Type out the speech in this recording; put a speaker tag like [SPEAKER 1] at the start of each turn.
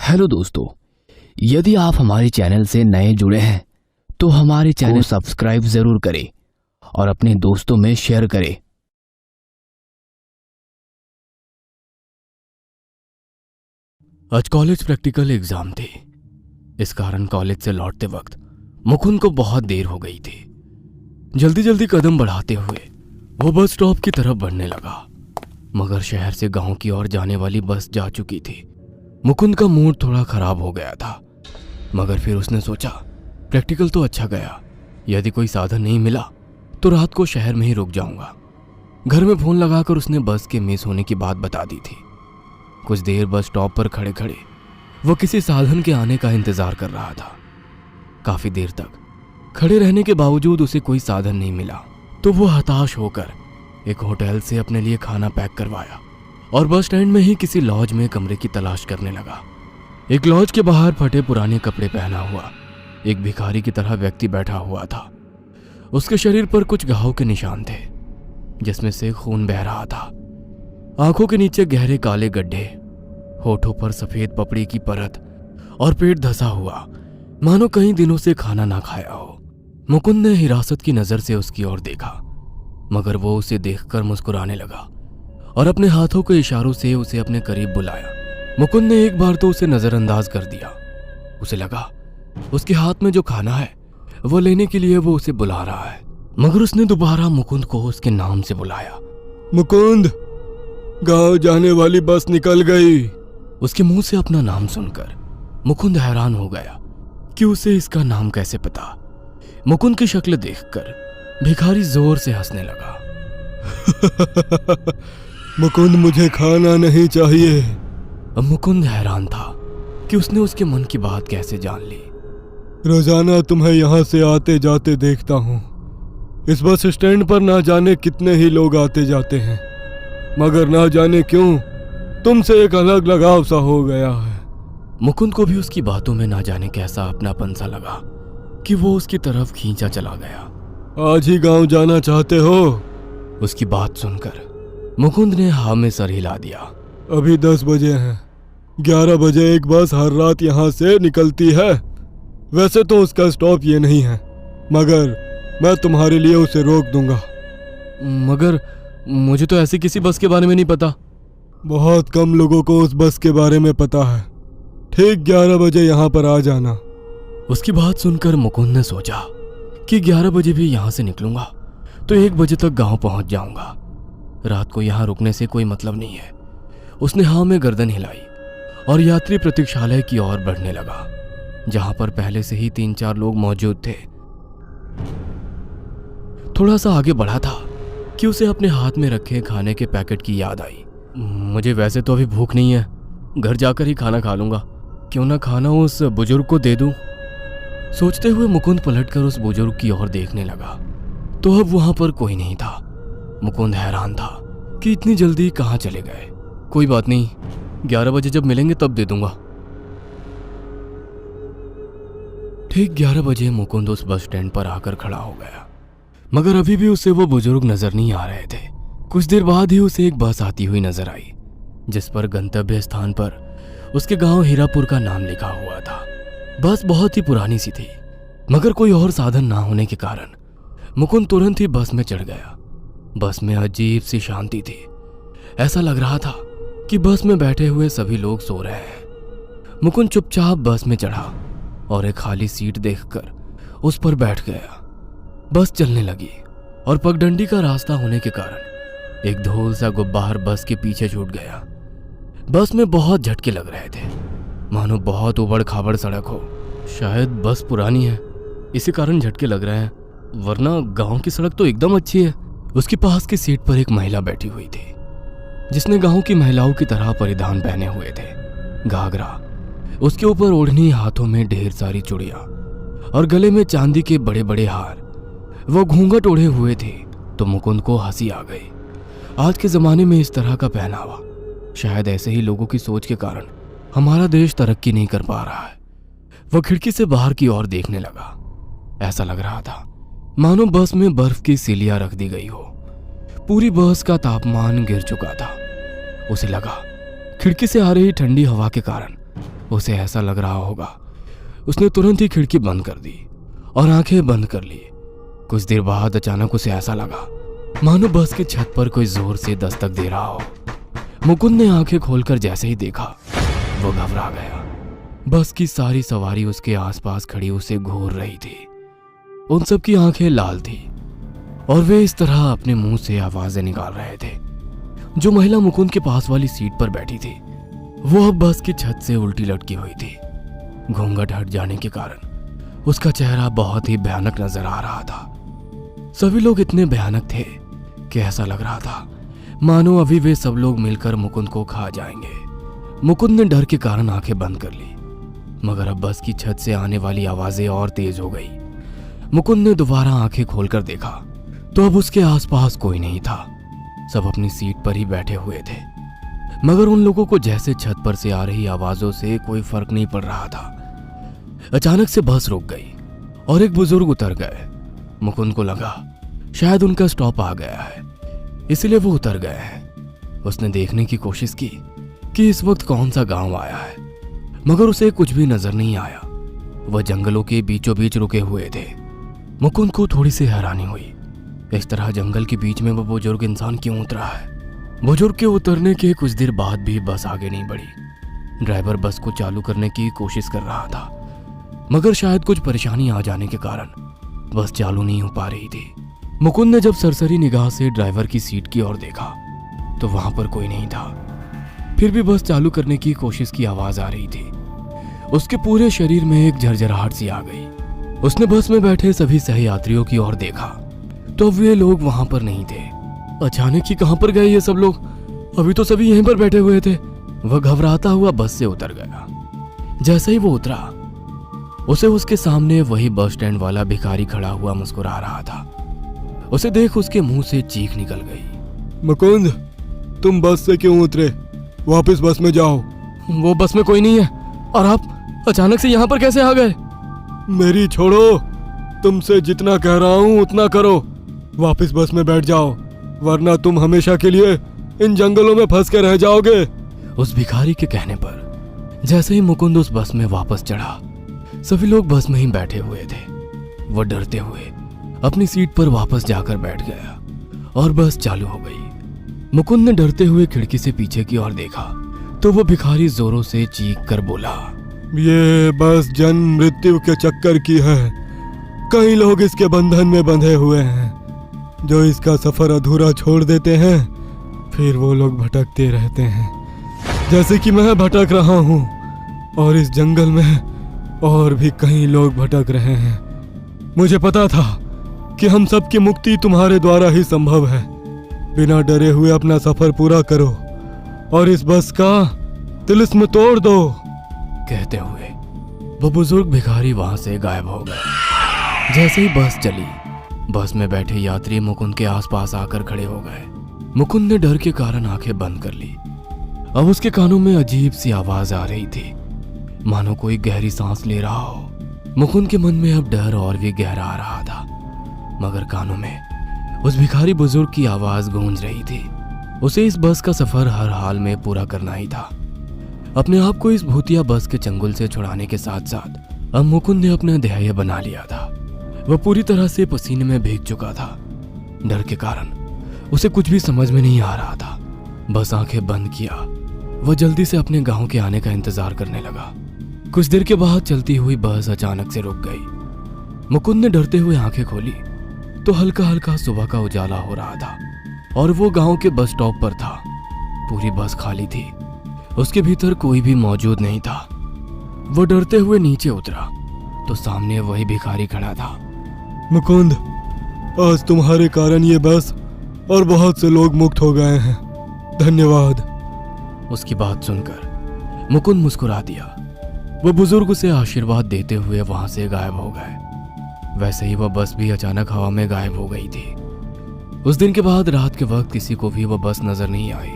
[SPEAKER 1] Hello दोस्तों, यदि आप हमारे चैनल से नए जुड़े हैं तो हमारे चैनल को सब्सक्राइब जरूर करें और अपने दोस्तों में शेयर करें।
[SPEAKER 2] आज कॉलेज प्रैक्टिकल एग्जाम थी। इस कारण कॉलेज से लौटते वक्त मुकुंद को बहुत देर हो गई थी। जल्दी जल्दी कदम बढ़ाते हुए वो बस स्टॉप की तरफ बढ़ने लगा, मगर शहर से गांव की ओर जाने वाली बस जा चुकी थी। मुकुंद का मूड थोड़ा खराब हो गया था, मगर फिर उसने सोचा प्रैक्टिकल तो अच्छा गया, यदि कोई साधन नहीं मिला तो रात को शहर में ही रुक जाऊंगा। घर में फोन लगाकर उसने बस के मिस होने की बात बता दी थी। कुछ देर बस स्टॉप पर खड़े खड़े वो किसी साधन के आने का इंतजार कर रहा था। काफी देर तक खड़े रहने के बावजूद उसे कोई साधन नहीं मिला, तो वो हताश होकर एक होटल से अपने लिए खाना पैक करवाया और बस स्टैंड में ही किसी लॉज में कमरे की तलाश करने लगा। एक लॉज के बाहर फटे पुराने कपड़े पहना हुआ एक भिखारी की तरह व्यक्ति बैठा हुआ था। उसके शरीर पर कुछ घाव के निशान थे, जिसमें से खून बह रहा था। आंखों के नीचे गहरे काले गड्ढे, होठों पर सफेद पपड़ी की परत और पेट धंसा हुआ, मानो कई दिनों से खाना ना खाया हो। मुकुंद ने हिरासत की नजर से उसकी ओर देखा, मगर वो उसे देखकर मुस्कुराने लगा और अपने हाथों के इशारों से उसे अपने करीब बुलाया। मुकुंद ने एक बार तो उसे नजरअंदाज कर दिया। उसे लगा उसके हाथ में जो खाना है वो लेने के लिए वो उसे बुला रहा है, मगर उसने दोबारा मुकुंद को उसके नाम से बुलाया।
[SPEAKER 3] मुकुंद, गांव जाने वाली बस निकल गई।
[SPEAKER 2] उसके मुंह से अपना नाम सुनकर मुकुंद हैरान हो गया कि उसे इसका नाम कैसे पता। मुकुंद की शक्ल देखकर भिखारी जोर से हंसने लगा।
[SPEAKER 3] मुकुंद, मुझे खाना नहीं चाहिए।
[SPEAKER 2] अब मुकुंद हैरान था कि उसने उसके मन की बात कैसे जान ली।
[SPEAKER 3] रोजाना तुम्हें यहाँ से आते जाते देखता हूँ। इस बस स्टैंड पर ना जाने कितने ही लोग आते जाते हैं, मगर ना जाने क्यों तुमसे एक अलग लगाव सा हो गया है।
[SPEAKER 2] मुकुंद को भी उसकी बातों में ना जाने कैसा अपनापन सा लगा कि वो उसकी तरफ खींचा चला गया।
[SPEAKER 3] आज ही गांव जाना चाहते हो?
[SPEAKER 2] उसकी बात सुनकर मुकुंद ने हाँ में सर हिला दिया।
[SPEAKER 3] अभी 10 बजे हैं। 11 बजे एक बस हर रात यहाँ से निकलती है। वैसे तो उसका स्टॉप ये नहीं है, मगर मैं तुम्हारे लिए उसे रोक दूंगा।
[SPEAKER 2] मगर मुझे तो ऐसी किसी बस के बारे में नहीं पता।
[SPEAKER 3] बहुत कम लोगों को उस बस के बारे में पता है। ठीक 11 बजे यहाँ पर आ जाना।
[SPEAKER 2] उसकी बात सुनकर मुकुंद ने सोचा कि 11 बजे भी यहाँ से निकलूंगा तो 1 बजे तक गांव पहुंच जाऊंगा। रात को यहाँ रुकने से कोई मतलब नहीं है। उसने हाँ में गर्दन हिलाई और यात्री प्रतीक्षालय की ओर बढ़ने लगा, जहां पर पहले से ही 3-4 लोग मौजूद थे। थोड़ा सा आगे बढ़ा था कि उसे अपने हाथ में रखे खाने के पैकेट की याद आई। मुझे वैसे तो अभी भूख नहीं है, घर जाकर ही खाना खा लूंगा। क्यों ना खाना उस बुजुर्ग को दे दूं। सोचते हुए मुकुंद पलटकर उस बुजुर्ग की ओर देखने लगा, तो अब वहां पर कोई नहीं था। मुकुंद हैरान था कि इतनी जल्दी कहाँ चले गए। कोई बात नहीं, 11 बजे जब मिलेंगे तब दे दूंगा। ठीक 11 बजे मुकुंद उस बस स्टैंड पर आकर खड़ा हो गया, मगर अभी भी उसे वो बुजुर्ग नजर नहीं आ रहे थे। कुछ देर बाद ही उसे एक बस आती हुई नजर आई, जिस पर गंतव्य स्थान पर उसके गांव हीरापुर का नाम लिखा हुआ था। बस बहुत ही पुरानी सी थी, मगर कोई और साधन ना होने के कारण मुकुंद तुरंत ही बस में चढ़ गया। बस में अजीब सी शांति थी। ऐसा लग रहा था कि बस में बैठे हुए सभी लोग सो रहे हैं। मुकुंद चुपचाप बस में चढ़ा और एक खाली सीट देखकर उस पर बैठ गया। बस चलने लगी और पगडंडी का रास्ता होने के कारण एक धूल सा गुब्बार बस के पीछे छूट गया। बस में बहुत झटके लग रहे थे, मानो बहुत उबड़ खाबड़ सड़क हो। शायद बस पुरानी है, इसी कारण झटके लग रहे हैं, वरना गांव की सड़क तो एकदम अच्छी है। उसके पास की सीट पर एक महिला बैठी हुई थी, जिसने गांव की महिलाओं की तरह परिधान पहने हुए थे। घाघरा, उसके ऊपर ओढ़नी, हाथों में ढेर सारी चूड़ियां और गले में चांदी के बड़े बड़े हार। वो घूंघट ओढ़े हुए थे तो मुकुंद को हंसी आ गई। आज के जमाने में इस तरह का पहनावा, शायद ऐसे ही लोगों की सोच के कारण हमारा देश तरक्की नहीं कर पा रहा है। वह खिड़की से बाहर की ओर देखने लगा। ऐसा लग रहा था मानो बस में बर्फ की सीलियां रख दी गई हो। पूरी बस का तापमान गिर चुका था। उसे लगा खिड़की से आ रही ठंडी हवा के कारण उसे ऐसा लग रहा होगा। उसने तुरंत ही खिड़की बंद कर दी और आंखें बंद कर ली। कुछ देर बाद अचानक उसे ऐसा लगा मानो बस की छत पर कोई जोर से दस्तक दे रहा हो। मुकुंद ने आंखें खोलकर जैसे ही देखा वो घबरा गया। बस की सारी सवारी उसके आसपास खड़ी उसे घूर रही थी। उन सब की आंखें लाल थी और वे इस तरह अपने मुंह से आवाजें निकाल रहे थे। जो महिला मुकुंद के पास वाली सीट पर बैठी थी वो अब बस की छत से उल्टी लटकी हुई थी। घूंघट हट जाने के कारण उसका चेहरा बहुत ही भयानक नजर आ रहा था। सभी लोग इतने भयानक थे कि ऐसा लग रहा था मानो अभी वे सब लोग मिलकर मुकुंद को खा जाएंगे। मुकुंद ने डर के कारण आंखें बंद कर ली, मगर अब बस की छत से आने वाली आवाजें और तेज हो गई। मुकुंद ने दोबारा आंखें खोलकर देखा तो अब उसके आसपास कोई नहीं था। सब अपनी सीट पर ही बैठे हुए थे, मगर उन लोगों को जैसे छत पर से आ रही आवाजों से कोई फर्क नहीं पड़ रहा था। अचानक से बस रुक गई और एक बुजुर्ग उतर गए। मुकुंद को लगा शायद उनका स्टॉप आ गया है, इसलिए वो उतर गए हैं। उसने देखने की कोशिश की कि इस वक्त कौन सा गांव आया है, मगर उसे कुछ भी नजर नहीं आया। वह जंगलों के बीचों बीच रुके हुए थे। मुकुंद को थोड़ी सी हैरानी हुई, इस तरह जंगल के बीच में वो बुजुर्ग इंसान क्यों उतरा है। बुजुर्ग के उतरने के कुछ देर बाद भी बस आगे नहीं बढ़ी। ड्राइवर बस को चालू करने की कोशिश कर रहा था, मगर शायद कुछ परेशानी आ जाने के कारण बस चालू नहीं हो पा रही थी। मुकुंद ने जब सरसरी निगाह से ड्राइवर की सीट की ओर देखा तो वहां पर कोई नहीं था। फिर भी बस चालू करने की कोशिश की आवाज आ रही थी। उसके पूरे शरीर में एक झरझराहट सी आ गई। उसने बस में बैठे सभी सहयात्रियों की ओर देखा तो वे लोग वहां पर नहीं थे। अचानक ही कहां पर गए ये सब लोग? अभी तो सभी यहीं पर बैठे हुए थे। वह घबराता हुआ बस से उतर गया। जैसे ही वो उतरा उसे उसके सामने वही बस स्टैंड वाला भिखारी खड़ा हुआ मुस्कुरा रहा था। उसे देख उसके मुंह से चीख निकल गई।
[SPEAKER 3] मुकुंद, तुम बस से क्यों उतरे? वापस बस में जाओ।
[SPEAKER 2] वो बस में कोई नहीं है और आप अचानक से यहाँ पर कैसे आ गए?
[SPEAKER 3] मेरी छोड़ो, तुमसे जितना कह रहा हूँ उतना करो। वापस बस में बैठ जाओ, वरना तुम हमेशा के लिए इन जंगलों में फंस के रह जाओगे।
[SPEAKER 2] उस भिखारी के कहने पर जैसे ही मुकुंद उस बस में वापस चढ़ा, सभी लोग बस में ही बैठे हुए थे। वो डरते हुए अपनी सीट पर वापस जाकर बैठ गया और बस चालू हो गई। मुकुंद ने डरते हुए खिड़की से पीछे की ओर देखा तो वो भिखारी जोरों से चीख कर बोला,
[SPEAKER 3] ये बस जन्म मृत्यु के चक्कर की है। कई लोग इसके बंधन में बंधे हुए हैं। जो इसका सफर अधूरा छोड़ देते हैं, फिर वो लोग भटकते रहते हैं, जैसे कि मैं भटक रहा हूँ। और इस जंगल में और भी कई लोग भटक रहे हैं। मुझे पता था कि हम सबकी मुक्ति तुम्हारे द्वारा ही संभव है। बिना डरे हुए अपना सफर पूरा करो और इस बस का तिलिस्म तोड़ दो।
[SPEAKER 2] कहते हुए वो बुजुर्ग भिखारी वहां से गायब हो गए। जैसे ही बस चली, बस में बैठे यात्री मुकुंद के आसपास आकर खड़े हो गए। मुकुंद ने डर के कारण आंखें बंद कर ली। अब उसके कानों में अजीब सी आवाज आ रही थी, मानो कोई गहरी सांस ले रहा हो। मुकुंद के मन में अब डर और भी गहरा आ रहा था, मगर कानों में उस भिखारी बुजुर्ग की आवाज गूंज रही थी। उसे इस बस का सफर हर हाल में पूरा करना ही था। अपने आप को इस भूतिया बस के चंगुल से छुड़ाने के साथ साथ अब मुकुंद ने अपना ध्येय बना लिया था। वह पूरी तरह से पसीने में भीग चुका था। डर के कारण उसे कुछ भी समझ में नहीं आ रहा था। बस आंखें बंद किया, वह जल्दी से अपने गांव के आने का इंतजार करने लगा। कुछ देर के बाद चलती हुई बस अचानक से रुक गई। मुकुंद ने डरते हुए आंखें खोली तो हल्का हल्का सुबह का उजाला हो रहा था और वो गांव के बस स्टॉप पर था। पूरी बस खाली थी, उसके भीतर कोई भी मौजूद नहीं था। वो डरते हुए नीचे उतरा तो सामने वही भिखारी खड़ा था।
[SPEAKER 3] मुकुंद, आज तुम्हारे कारण ये बस और बहुत से लोग मुक्त हो गए हैं। धन्यवाद।
[SPEAKER 2] उसकी बात सुनकर मुकुंद मुस्कुरा दिया। वो बुजुर्ग उसे आशीर्वाद देते हुए वहां से गायब हो गए। वैसे ही वह बस भी अचानक हवा में गायब हो गई थी। उस दिन के बाद रात के वक्त किसी को भी वह बस नजर नहीं आई।